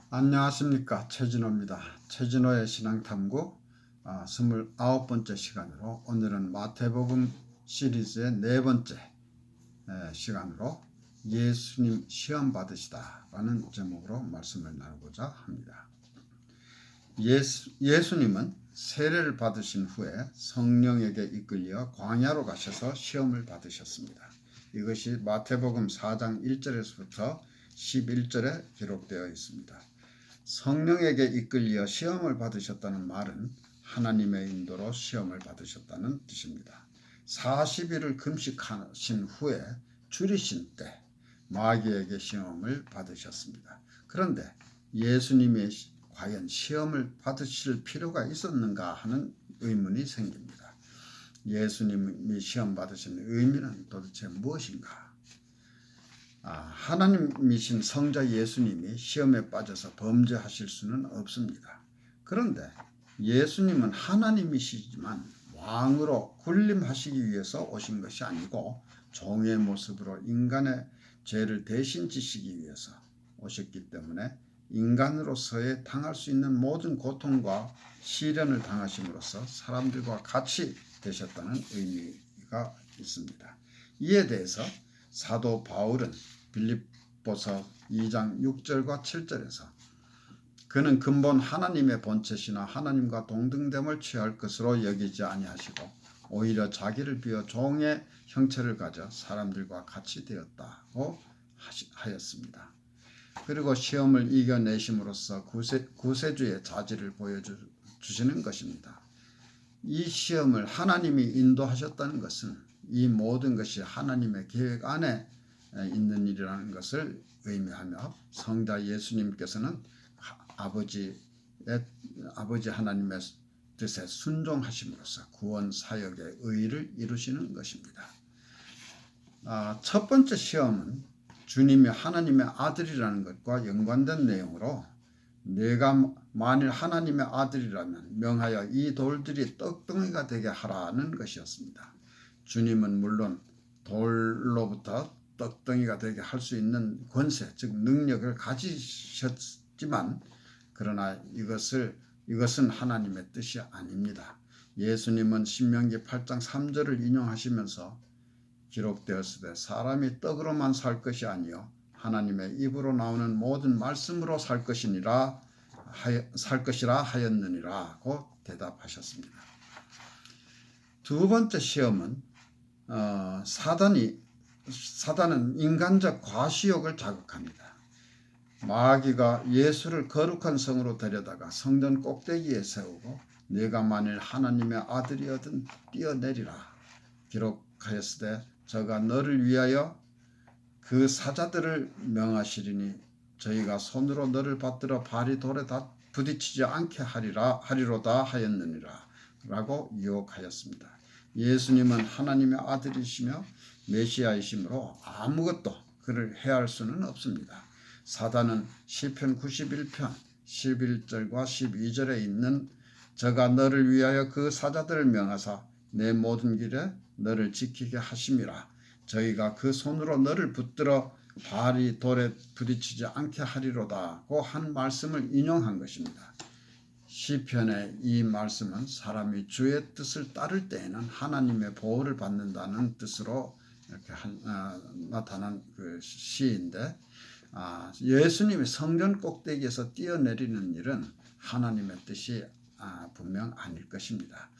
안녕하십니까, 최진호입니다. 최진호의 신앙탐구 29번째 시간으로, 오늘은 마태복음 시리즈의 네 번째 시간으로 예수님 시험 받으시다 라는 제목으로 말씀을 나누고자 합니다. 예수님은 세례를 받으신 후에 성령에게 이끌려 광야로 가셔서 시험을 받으셨습니다. 이것이 마태복음 4장 1절에서부터 11절에 기록되어 있습니다. 성령에게 이끌려 시험을 받으셨다는 말은 하나님의 인도로 시험을 받으셨다는 뜻입니다. 40일을 금식하신 후에 줄이신 때 마귀에게 시험을 받으셨습니다. 그런데 예수님이 과연 시험을 받으실 필요가 있었는가 하는 의문이 생깁니다. 예수님이 시험 받으신 의미는 도대체 무엇인가? 하나님이신 성자 예수님이 시험에 빠져서 범죄하실 수는 없습니다. 그런데 예수님은 하나님이시지만 왕으로 군림하시기 위해서 오신 것이 아니고 종의 모습으로 인간의 죄를 대신 지시기 위해서 오셨기 때문에 인간으로서의 당할 수 있는 모든 고통과 시련을 당하심으로써 사람들과 같이 되셨다는 의미가 있습니다. 이에 대해서 사도 바울은 빌립보서 2장 6절과 7절에서 그는 근본 하나님의 본체시나 하나님과 동등됨을 취할 것으로 여기지 아니하시고 오히려 자기를 비워 종의 형체를 가져 사람들과 같이 되었다고 하였습니다. 그리고 시험을 이겨내심으로써 구세주의 자질을 보여주시는 것입니다. 이 시험을 하나님이 인도하셨다는 것은 이 모든 것이 하나님의 계획 안에 있는 일이라는 것을 의미하며 성자 예수님께서는 아버지 하나님의 뜻에 순종하심으로써 구원 사역의 의의를 이루시는 것입니다. 첫 번째 시험은 주님이 하나님의 아들이라는 것과 연관된 내용으로 내가 만일 하나님의 아들이라면 명하여 이 돌들이 떡덩이가 되게 하라는 것이었습니다. 주님은 물론 돌로부터 떡덩이가 되게 할 수 있는 권세, 즉 능력을 가지셨지만 그러나 이것은 하나님의 뜻이 아닙니다. 예수님은 신명기 8장 3절을 인용하시면서 기록되었으되 사람이 떡으로만 살 것이 아니요 하나님의 입으로 나오는 모든 말씀으로 살 것이라 하였느니라고 대답하셨습니다. 두 번째 시험은 사단은 인간적 과시욕을 자극합니다. 마귀가 예수를 거룩한 성으로 데려다가 성전 꼭대기에 세우고 네가 만일 하나님의 아들이거든 뛰어내리라 기록하였으되 저가 너를 위하여 그 사자들을 명하시리니 저희가 손으로 너를 받들어 발이 돌에 부딪히지 않게 하리로다 하였느니라 라고 유혹하였습니다. 예수님은 하나님의 아들이시며 메시아이시므로 아무것도 그를 해할 수는 없습니다. 사단은 시편 91편 11절과 12절에 있는 저가 너를 위하여 그 사자들을 명하사 내 모든 길에 너를 지키게 하심이라 저희가 그 손으로 너를 붙들어 발이 돌에 부딪히지 않게 하리로다고 한 말씀을 인용한 것입니다. 시편의 이 말씀은 사람이 주의 뜻을 따를 때에는 하나님의 보호를 받는다는 뜻으로 이렇게 나타난 그 시인데 예수님이 성전 꼭대기에서 뛰어내리는 일은 하나님의 뜻이 분명 아닐 것입니다.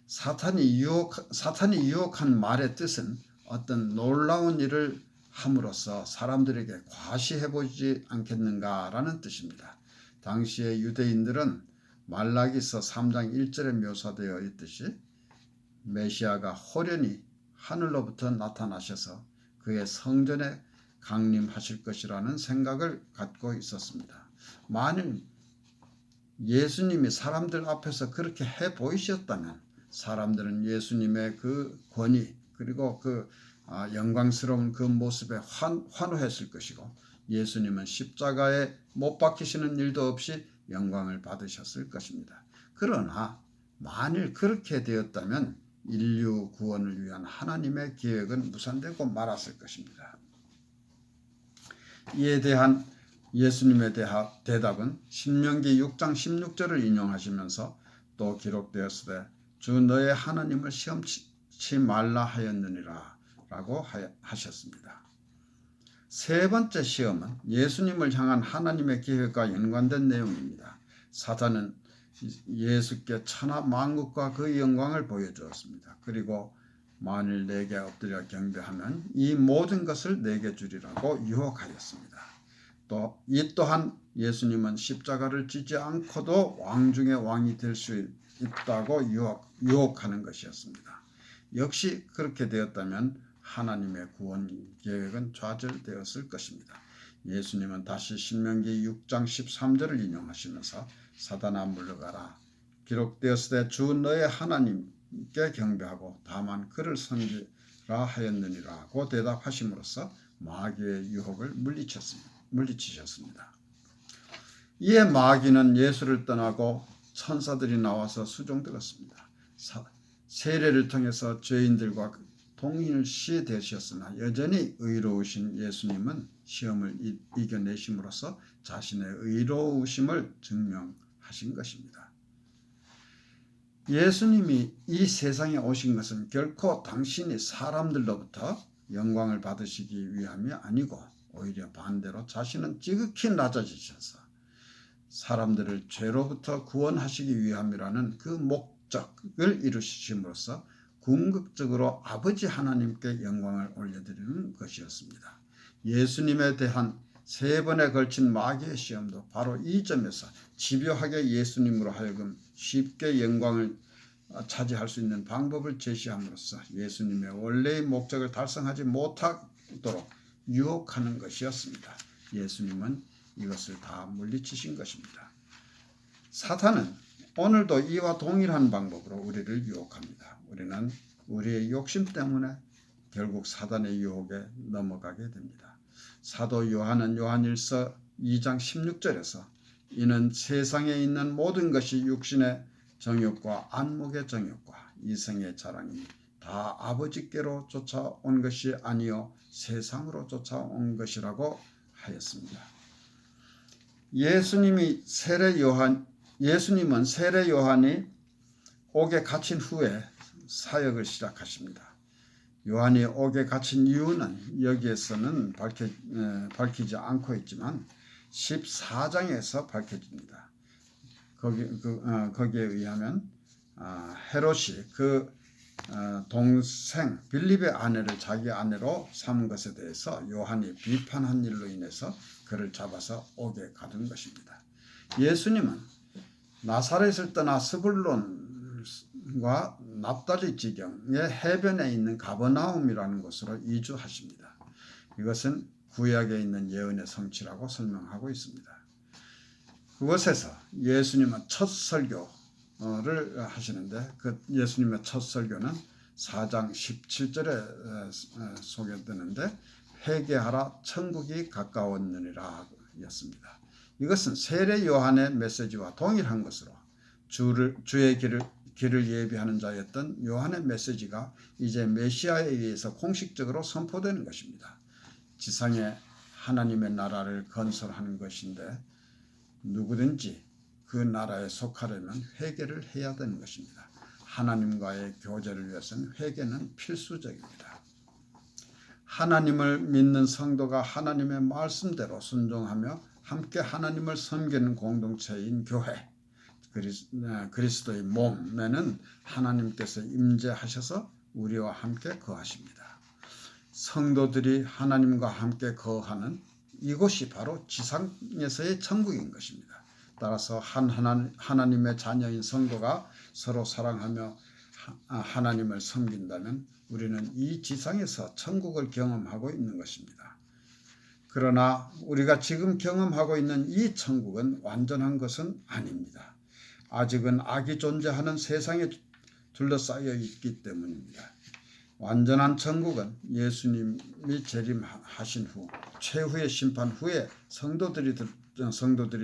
사탄이 유혹한 말의 뜻은 어떤 놀라운 일을 함으로써 사람들에게 과시해보지 않겠는가라는 뜻입니다. 당시의 유대인들은 말라기서 3장 1절에 묘사되어 있듯이 메시아가 호련히 하늘로부터 나타나셔서 그의 성전에 강림하실 것이라는 생각을 갖고 있었습니다. 만일 예수님이 사람들 앞에서 그렇게 해 보이셨다면 사람들은 예수님의 그 권위 그리고 그 영광스러운 그 모습에 환호했을 것이고 예수님은 십자가에 못 박히시는 일도 없이 영광을 받으셨을 것입니다. 그러나 만일 그렇게 되었다면 인류 구원을 위한 하나님의 계획은 무산되고 말았을 것입니다. 이에 대한 예수님의 대답은 신명기 6장 16절을 인용하시면서 또 기록되었으되 주 너의 하나님을 시험치 말라 하였느니라 라고 하셨습니다. 세 번째 시험은 예수님을 향한 하나님의 계획과 연관된 내용입니다. 사탄은 예수께 천하 만국과 그 영광을 보여주었습니다. 그리고 만일 내게 엎드려 경배하면 이 모든 것을 내게 주리라고 유혹하였습니다. 이 또한 예수님은 십자가를 지지 않고도 왕 중의 왕이 될 수 있다고 유혹하는 것이었습니다. 역시 그렇게 되었다면 하나님의 구원 계획은 좌절되었을 것입니다. 예수님은 다시 신명기 6장 13절을 인용하시면서 사단아 물러가라. 기록되었을 때 주 너의 하나님께 경배하고 다만 그를 섬기라 하였느니라고 대답하심으로써 마귀의 유혹을 물리치셨습니다. 이에 마귀는 예수를 떠나고 천사들이 나와서 수종들었습니다. 세례를 통해서 죄인들과 동일시 되셨으나 여전히 의로우신 예수님은 시험을 이겨내심으로써 자신의 의로우심을 증명하신 것입니다. 예수님이 이 세상에 오신 것은 결코 당신이 사람들로부터 영광을 받으시기 위함이 아니고 오히려 반대로 자신은 지극히 낮아지셔서 사람들을 죄로부터 구원하시기 위함이라는 그 목적을 이루심으로써 궁극적으로 아버지 하나님께 영광을 올려드리는 것이었습니다. 예수님에 대한 세 번에 걸친 마귀의 시험도 바로 이 점에서 집요하게 예수님으로 하여금 쉽게 영광을 차지할 수 있는 방법을 제시함으로써 예수님의 원래의 목적을 달성하지 못하도록 유혹하는 것이었습니다. 예수님은 이것을 다 물리치신 것입니다. 사탄은 오늘도 이와 동일한 방법으로 우리를 유혹합니다. 우리는 우리의 욕심 때문에 결국 사단의 유혹에 넘어가게 됩니다. 사도 요한은 요한일서 2장 16절에서 이는 세상에 있는 모든 것이 육신의 정욕과 안목의 정욕과 이생의 자랑이니 다 아버지께로 쫓아온 것이 아니요 세상으로 쫓아온 것이라고 하였습니다. 예수님은 세례 요한이 옥에 갇힌 후에 사역을 시작하십니다. 요한이 옥에 갇힌 이유는 여기에서는 밝히지 않고 있지만 14장에서 밝혀집니다. 거기에 의하면 헤롯이 그 동생 빌립의 아내를 자기 아내로 삼은 것에 대해서 요한이 비판한 일로 인해서 그를 잡아서 옥에 가둔 것입니다. 예수님은 나사렛을 떠나 스불론과 납달리 지경의 해변에 있는 가버나움이라는 곳으로 이주하십니다. 이것은 구약에 있는 예언의 성취라고 설명하고 있습니다. 그곳에서 예수님은 첫 설교를 하시는데 그 예수님의 첫 설교는 4장 17절에 소개되는데 회개하라 천국이 가까웠느니라 였습니다. 이것은 세례 요한의 메시지와 동일한 것으로 주의 길을 예비하는 자였던 요한의 메시지가 이제 메시아에 의해서 공식적으로 선포되는 것입니다. 지상에 하나님의 나라를 건설하는 것인데 누구든지 그 나라에 속하려면 회개를 해야 되는 것입니다. 하나님과의 교제를 위해서는 회개는 필수적입니다. 하나님을 믿는 성도가 하나님의 말씀대로 순종하며 함께 하나님을 섬기는 공동체인 교회, 그리스도의 몸에는 하나님께서 임재하셔서 우리와 함께 거하십니다. 성도들이 하나님과 함께 거하는 이곳이 바로 지상에서의 천국인 것입니다. 따라서 하나님의 자녀인 성도가 서로 사랑하며 하나님을 섬긴다면 우리는 이 지상에서 천국을 경험하고 있는 것입니다. 그러나 우리가 지금 경험하고 있는 이 천국은 완전한 것은 아닙니다. 아직은 악이 존재하는 세상에 둘러싸여 있기 때문입니다. 완전한 천국은 예수님이 재림하신 후 최후의 심판 후에 성도들이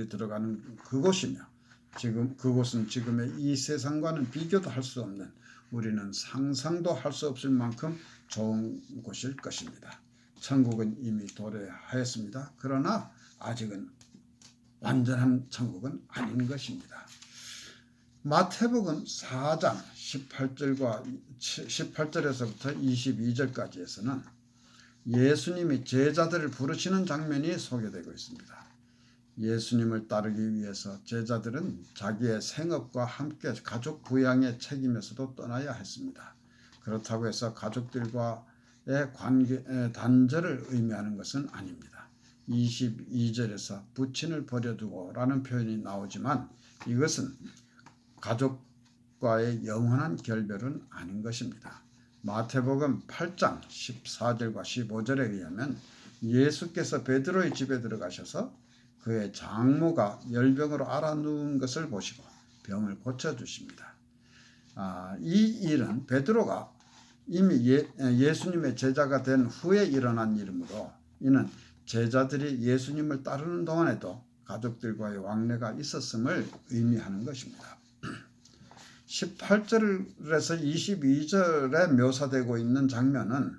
들어가는 그곳이며 그곳은 지금의 이 세상과는 비교도 할 수 없는 우리는 상상도 할 수 없을 만큼 좋은 곳일 것입니다. 천국은 이미 도래하였습니다. 그러나 아직은 완전한 천국은 아닌 것입니다. 마태복음 4장 18절에서부터 22절까지에서는 예수님이 제자들을 부르시는 장면이 소개되고 있습니다. 예수님을 따르기 위해서 제자들은 자기의 생업과 함께 가족 부양의 책임에서도 떠나야 했습니다. 그렇다고 해서 가족들과의 관계 단절을 의미하는 것은 아닙니다. 22절에서 부친을 버려두고 라는 표현이 나오지만 이것은 가족과의 영원한 결별은 아닌 것입니다. 마태복음 8장 14절과 15절에 의하면 예수께서 베드로의 집에 들어가셔서 그의 장모가 열병으로 앓아누운 것을 보시고 병을 고쳐주십니다. 이 일은 베드로가 이미 예수님의 제자가 된 후에 일어난 일이므로 이는 제자들이 예수님을 따르는 동안에도 가족들과의 왕래가 있었음을 의미하는 것입니다. 18절에서 22절에 묘사되고 있는 장면은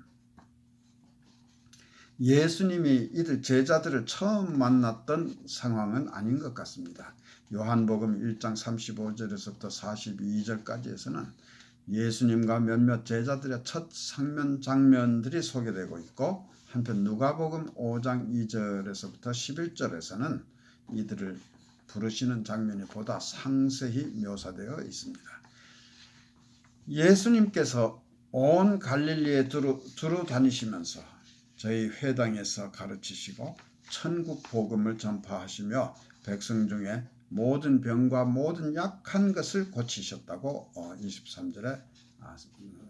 예수님이 이들 제자들을 처음 만났던 상황은 아닌 것 같습니다. 요한복음 1장 35절에서부터 42절까지에서는 예수님과 몇몇 제자들의 첫 상면 장면들이 소개되고 있고 한편 누가복음 5장 2절에서부터 11절에서는 이들을 부르시는 장면이 보다 상세히 묘사되어 있습니다. 예수님께서 온 갈릴리에 두루 다니시면서 저희 회당에서 가르치시고 천국 복음을 전파하시며 백성 중에 모든 병과 모든 약한 것을 고치셨다고 23절에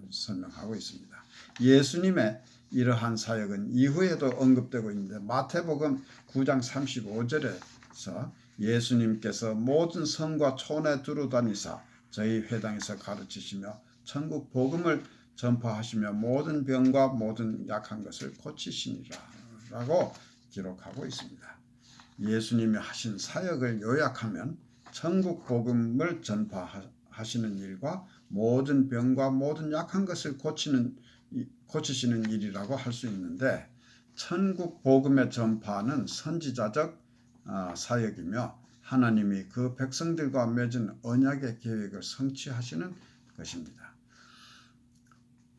설명하고 있습니다. 예수님의 이러한 사역은 이후에도 언급되고 있는데 마태복음 9장 35절에서 예수님께서 모든 성과 촌에 두루 다니사 저희 회당에서 가르치시며 천국 복음을 전파하시며 모든 병과 모든 약한 것을 고치시니라라고 기록하고 있습니다. 예수님이 하신 사역을 요약하면 천국 복음을 전파하시는 일과 모든 병과 모든 약한 것을 고치시는 일이라고 할 수 있는데 천국 복음의 전파는 선지자적 사역이며 하나님이 그 백성들과 맺은 언약의 계획을 성취하시는 것입니다.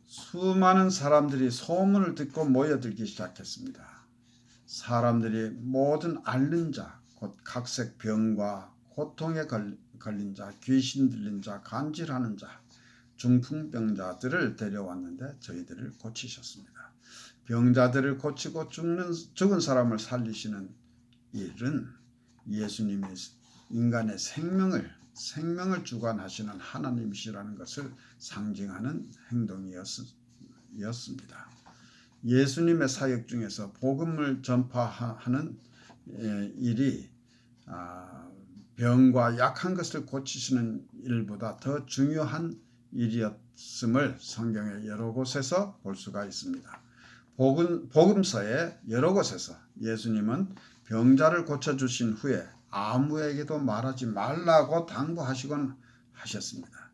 수많은 사람들이 소문을 듣고 모여들기 시작했습니다. 사람들이 모든 앓는 자, 곧 각색 병과 고통에 걸린 자, 귀신 들린 자, 간질하는 자, 중풍병자들을 데려왔는데 저희들을 고치셨습니다. 병자들을 고치고 죽은 사람을 살리시는 일은 예수님이 인간의 생명을 주관하시는 하나님이시라는 것을 상징하는 행동이었습니다. 예수님의 사역 중에서 복음을 전파하는 일이 병과 약한 것을 고치시는 일보다 더 중요한 일이었음을 성경의 여러 곳에서 볼 수가 있습니다. 복음서의 여러 곳에서 예수님은 병자를 고쳐주신 후에 아무에게도 말하지 말라고 당부하시곤 하셨습니다.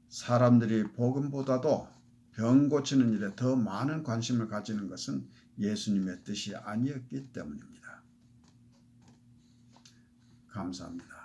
사람들이 복음보다도 병 고치는 일에 더 많은 관심을 가지는 것은 예수님의 뜻이 아니었기 때문입니다. 감사합니다.